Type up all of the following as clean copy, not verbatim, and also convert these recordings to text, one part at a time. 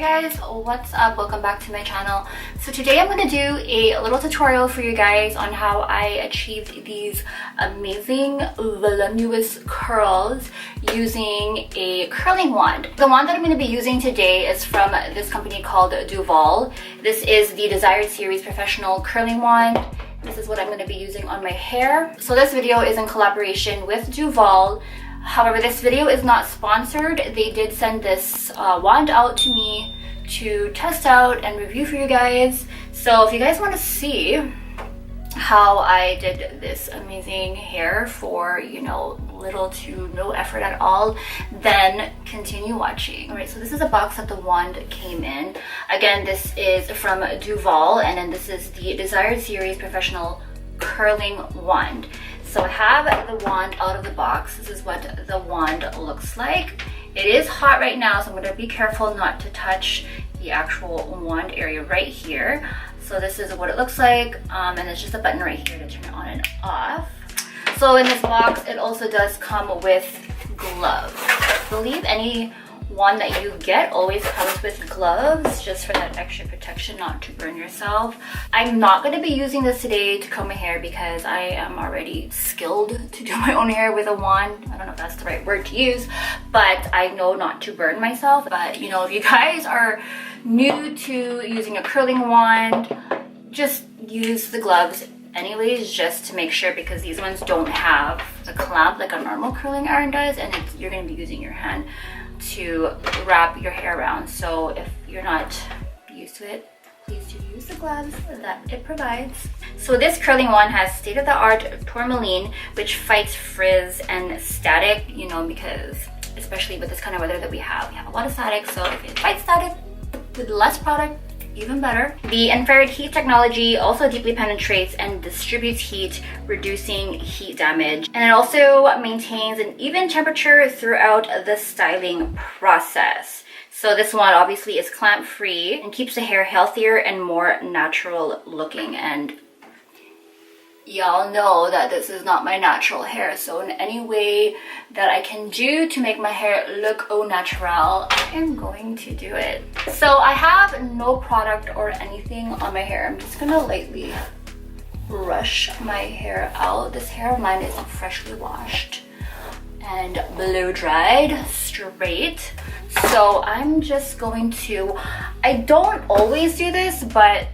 guys, what's up? Welcome back to my channel. So today I'm going to do a little tutorial for you guys on how I achieved these amazing voluminous curls using a curling wand. The wand that I'm going to be using today is from this company called Duvolle. This is the Desired Series Professional Curling Wand. This is what I'm going to be using on my hair. So this video is in collaboration with Duvolle. However, this video is not sponsored. They did send this wand out to me to test out and review for you guys. So if you guys want to see how I did this amazing hair for, you know, little to no effort at all, then continue watching. All right, so this is a box that the wand came in. Again, this is from Duvolle, and then this is the Desired Series Professional Curling Wand. So I have the wand out of the box. This is what the wand looks like. It is hot right now, so I'm going to be careful not to touch the actual wand area right here. So this is what it looks like, and there's just a button right here to turn it on and off. So in this box, it also does come with gloves. I believe any one that you get always comes with gloves, just for that extra protection, not to burn yourself. I'm not going to be using this today to comb my hair because I am already skilled to do my own hair with a wand. I don't know if that's the right word to use, but I know not to burn myself. But you know, if you guys are new to using a curling wand, just use the gloves anyways, just to make sure, because these ones don't have the clamp like a normal curling iron does, and you're going to be using your hand to wrap your hair around. So if you're not used to it, please do use the gloves that it provides. So this curling wand has state-of-the-art tourmaline, which fights frizz and static, you know, because especially with this kind of weather that we have a lot of static. So if it fights static with less product, even better. The infrared heat technology also deeply penetrates and distributes heat, reducing heat damage. And it also maintains an even temperature throughout the styling process. So this one obviously is clamp free and keeps the hair healthier and more natural looking. And y'all know that this is not my natural hair, so in any way that I can do to make my hair look au naturel, I am going to do it. So I have no product or anything on my hair. I'm just gonna lightly brush my hair out. This hair of mine is freshly washed and blow dried straight. So I'm just going to, I don't always do this, but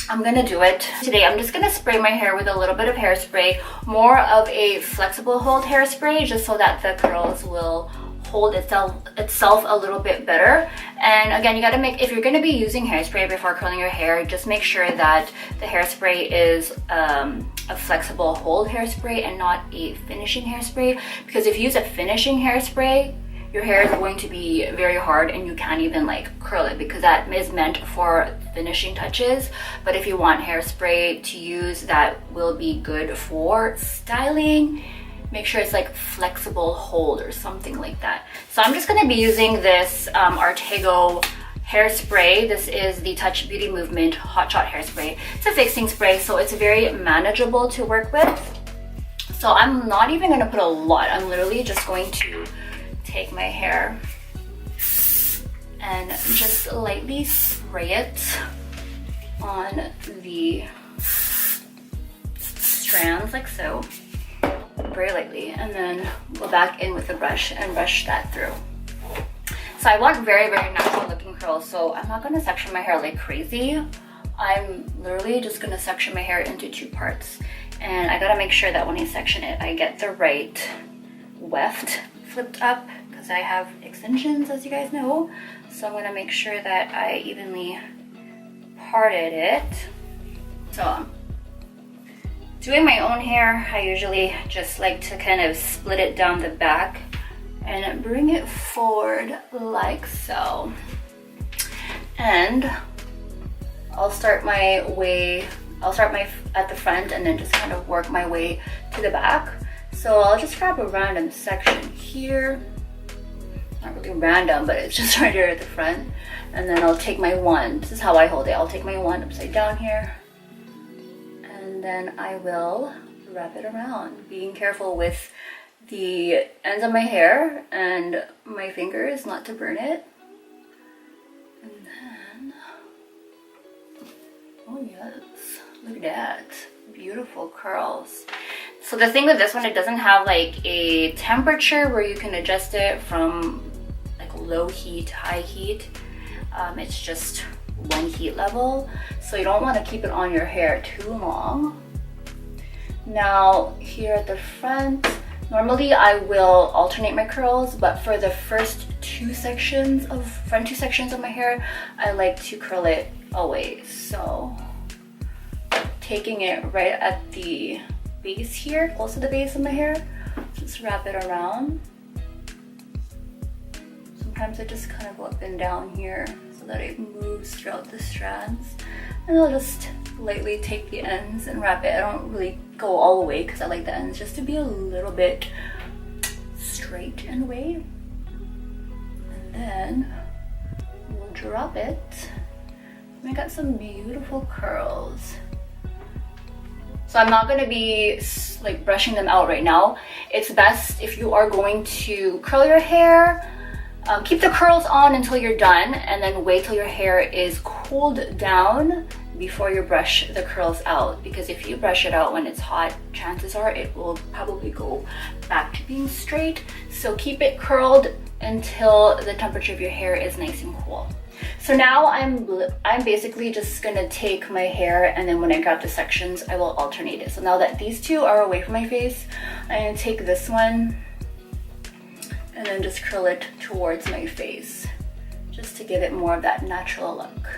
I'm gonna do it today. I'm just gonna spray my hair with a little bit of hairspray, more of a flexible hold hairspray, just so that the curls will hold itself a little bit better. And again, you gotta make, if you're gonna be using hairspray before curling your hair, just make sure that the hairspray is a flexible hold hairspray and not a finishing hairspray, because if you use a finishing hairspray, your hair is going to be very hard and you can't even like curl it, because that is meant for finishing touches. But if you want hairspray to use that will be good for styling, make sure it's like flexible hold or something like that. So I'm just going to be using this Artego hairspray. This is the Touch Beauty Movement Hot Shot hairspray. It's a fixing spray, so it's very manageable to work with. So I'm not even going to put a lot. I'm literally just going to take my hair and just lightly spray it on the strands like so, very lightly, and then go back in with the brush and brush that through. So I want very, very natural looking curls, so I'm not going to section my hair like crazy. I'm literally just going to section my hair into two parts, and I gotta make sure that when I section it, I get the right weft flipped up, because I have extensions, as you guys know. So I'm going to make sure that I evenly parted it. So doing my own hair, I usually just like to kind of split it down the back and bring it forward like so. And I'll start at the front and then just kind of work my way to the back. So I'll just grab a random section here. Not really random, but it's just right here at the front. And then I'll take my wand. This is how I hold it. I'll take my wand upside down here. And then I will wrap it around, being careful with the ends of my hair and my fingers not to burn it. Oh yes, look at that. Beautiful curls. So the thing with this one, it doesn't have like a temperature where you can adjust it from like low heat, high heat. It's just one heat level. So you don't want to keep it on your hair too long. Now here at the front, normally I will alternate my curls, but for the front two sections of my hair, I like to curl it away. So taking it right at the base here, close to the base of my hair, just wrap it around. Sometimes I just kind of go up and down here so that it moves throughout the strands. And I'll just lightly take the ends and wrap it. I don't really go all the way because I like the ends just to be a little bit straight in a way. And then we'll drop it. And I got some beautiful curls. So I'm not going to be like brushing them out right now. It's best if you are going to curl your hair, keep the curls on until you're done, and then wait till your hair is cooled down before you brush the curls out. Because if you brush it out when it's hot, chances are it will probably go back to being straight. So keep it curled until the temperature of your hair is nice and cool. So now I'm basically just gonna take my hair, and then when I grab the sections, I will alternate it. So now that these two are away from my face, I'm gonna take this one and then just curl it towards my face, just to give it more of that natural look.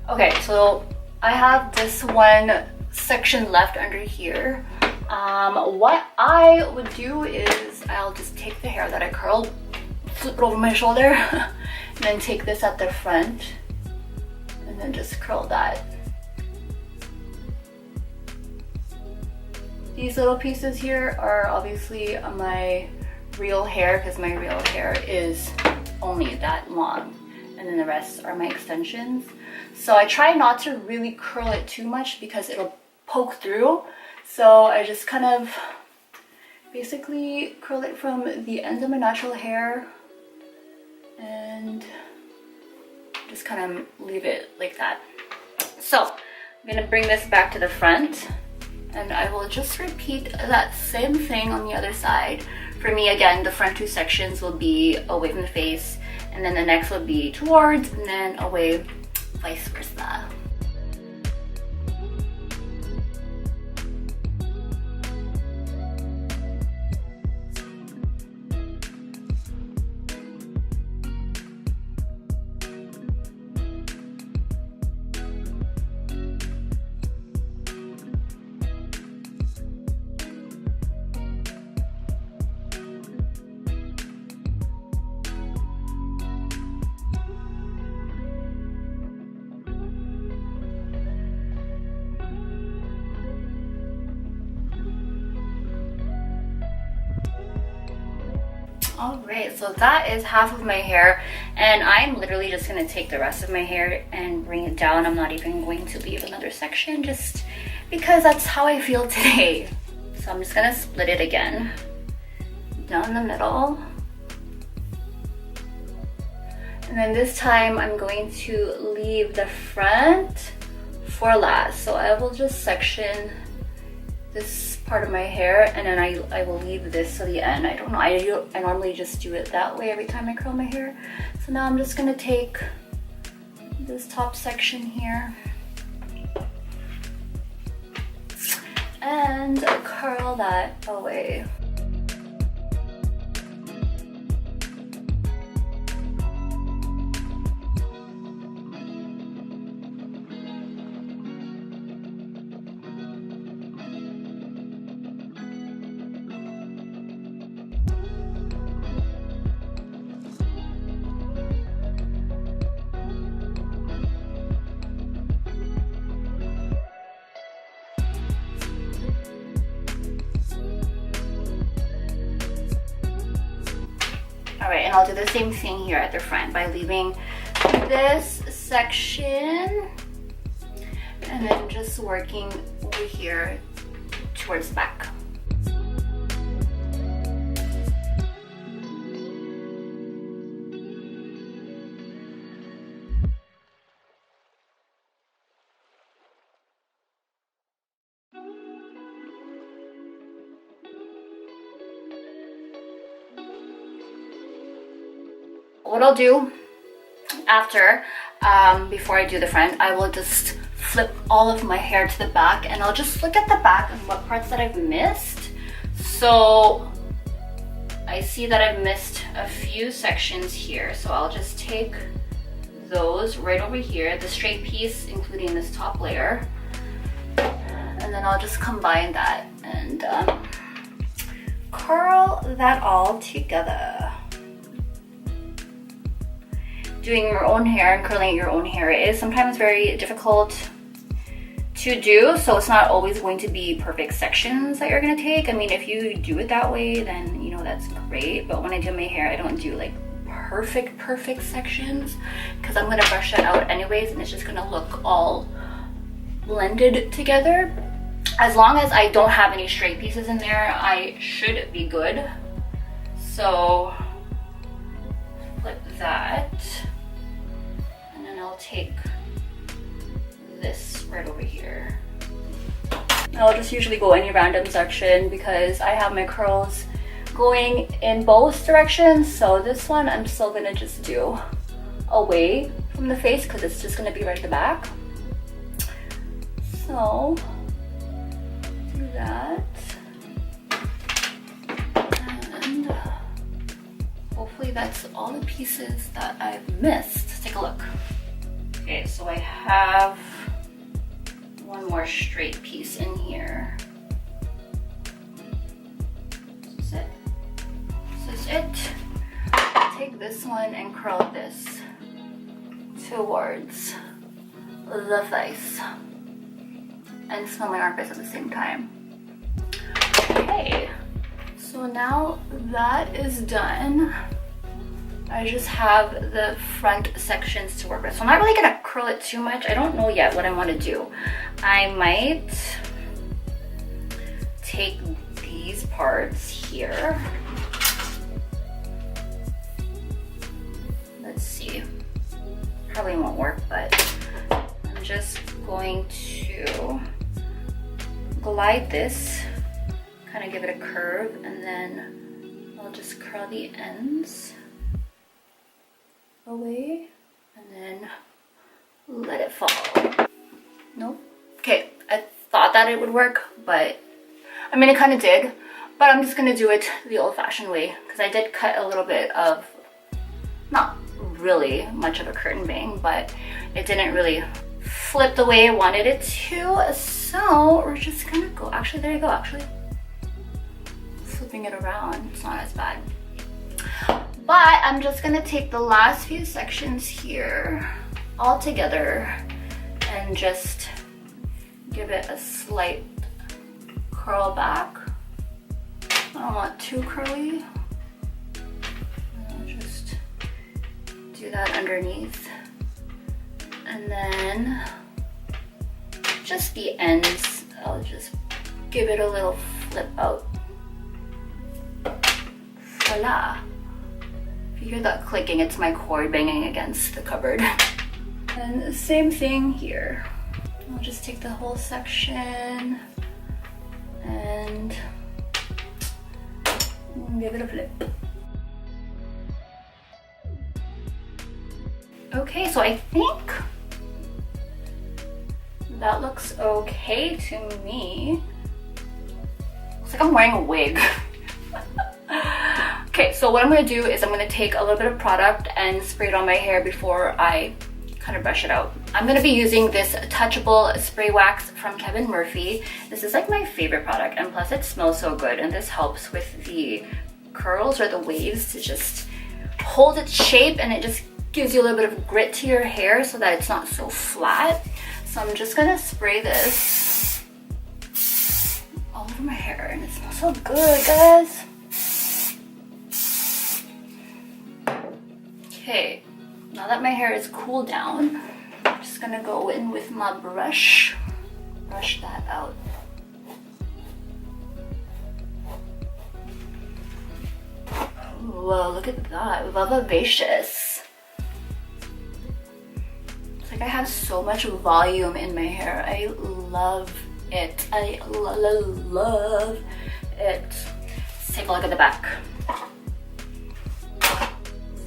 Okay, so I have this one section left under here. What I would do is I'll just take the hair that I curled, flip it over my shoulder, and then take this at the front, and then just curl that. These little pieces here are obviously my real hair, because my real hair is only that long, and then the rest are my extensions. So I try not to really curl it too much because it'll poke through. So I just kind of basically curl it from the end of my natural hair and just kind of leave it like that. So I'm gonna bring this back to the front, and I will just repeat that same thing on the other side. For me, again, the front two sections will be away from the face, and then the next will be towards, and then away, vice versa. Alright, so that is half of my hair, and I'm literally just going to take the rest of my hair and bring it down. I'm not even going to leave another section just because that's how I feel today. So I'm just going to split it again down the middle. And then this time I'm going to leave the front for last. So I will just section this part of my hair, and then I will leave this to the end. I don't know, I normally just do it that way every time I curl my hair. So now I'm just gonna take this top section here and curl that away. Alright, and I'll do the same thing here at the front by leaving this section, and then just working over here towards the back. What I'll do after, before I do the front, I will just flip all of my hair to the back, and I'll just look at the back and what parts that I've missed. So I see that I've missed a few sections here, so I'll just take those right over here, the straight piece including this top layer, and then I'll just combine that and curl that all together. Doing your own hair and curling your own hair is sometimes very difficult to do, so it's not always going to be perfect sections that you're going to take. I mean, if you do it that way, then you know that's great, but when I do my hair, I don't do like perfect sections, because I'm going to brush it out anyways and it's just going to look all blended together. As long as I don't have any straight pieces in there, I should be good. So flip that, and then I'll take this right over here. I'll just usually go any random section because I have my curls going in both directions. So this one I'm still gonna just do away from the face because it's just gonna be right at the back. So do that, and hopefully that's all the pieces that I've missed. Let's take a look. Okay, so I have one more straight piece in here. This is it. This is it. I'll take this one and curl this towards the face and smell my armpits at the same time. Okay, so now that is done, I just have the front sections to work with. So I'm not really gonna curl it too much. I don't know yet what I want to do. I might take these parts here. Let's see. Probably won't work, but I'm just going to glide this, kind of give it a curve, and then I'll just curl the ends away and then let it fall. Nope. Okay, I thought that it would work, but I mean, it kind of did, but I'm just gonna do it the old-fashioned way because I did cut a little bit of, not really much of a curtain bang, but it didn't really flip the way I wanted it to. So we're just gonna go, actually there you go, actually flipping it around, it's not as bad. But I'm just gonna take the last few sections here all together and just give it a slight curl back. I don't want too curly. I'll just do that underneath. And then just the ends, I'll just give it a little flip out. Voila. If you hear that clicking, it's my cord banging against the cupboard. And the same thing here. I'll just take the whole section and give it a flip. Okay, so I think that looks okay to me. Looks like I'm wearing a wig. Okay, so what I'm gonna do is I'm gonna take a little bit of product and spray it on my hair before I kind of brush it out. I'm gonna be using this touchable spray wax from Kevin Murphy. This is like my favorite product, and plus it smells so good, and this helps with the curls or the waves to just hold its shape, and it just gives you a little bit of grit to your hair so that it's not so flat. So I'm just gonna spray this all over my hair, and it smells so good, guys. Okay, now that my hair is cooled down, just gonna go in with my brush, brush that out. Whoa, look at that, vivacious. It's like I have so much volume in my hair. I love it. I love it. Let's take a look at the back.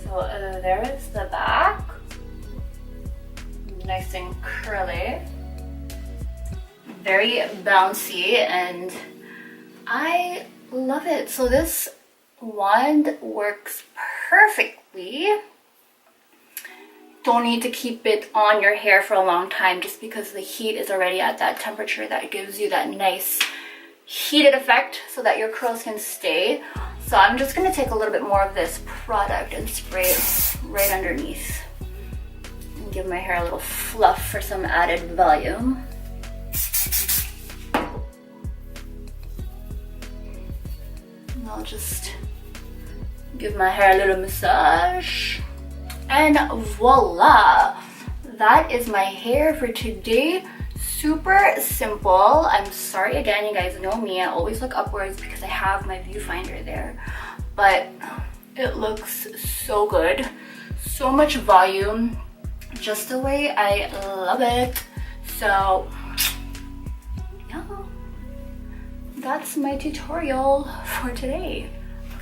So there is the back. Nice and curly. Very bouncy, and I love it. So this wand works perfectly. Don't need to keep it on your hair for a long time just because the heat is already at that temperature that gives you that nice heated effect so that your curls can stay. So I'm just going to take a little bit more of this product and spray it right underneath and give my hair a little fluff for some added volume. And I'll just give my hair a little massage. And voila! That is my hair for today. Super simple. I'm sorry again, you guys know me. I always look upwards because I have my viewfinder there. But it looks so good. So much volume. Just the way I love it. So, yeah. That's my tutorial for today.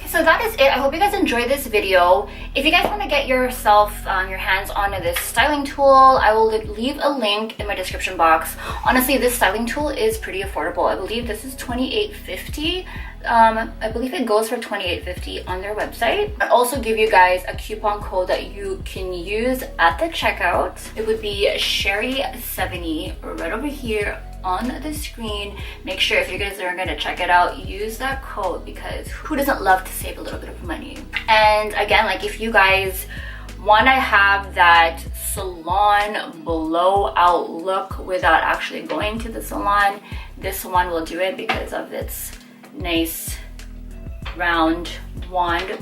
So that is it. I hope you guys enjoyed this video. If you guys want to get yourself your hands onto this styling tool, I will leave a link in my description box. Honestly, this styling tool is pretty affordable. I believe this is $28.50. I believe it goes for $28.50 on their website. I also give you guys a coupon code that you can use at the checkout. It would be Sherry70 right over here on the screen. Make sure if you guys are gonna check it out, use that code because who doesn't love to save a little bit of money? And again, like if you guys want to have that salon blowout look without actually going to the salon, this one will do it because of its nice round wand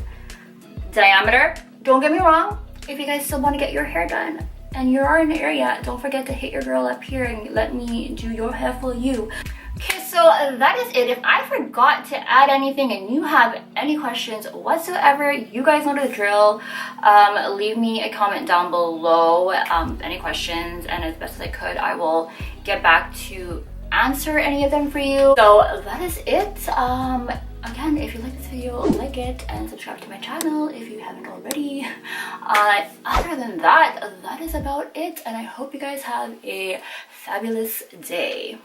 diameter. Don't get me wrong, if you guys still want to get your hair done and you are in the area, don't forget to hit your girl up here and let me do your hair for you. Okay, so that is it. If I forgot to add anything and you have any questions whatsoever, you guys know the drill. Leave me a comment down below, any questions, and as best as I could, I will get back to answer any of them for you. So that is it. Again, if you like this video, like it and subscribe to my channel if you haven't already. Other than that, that is about it, and I hope you guys have a fabulous day.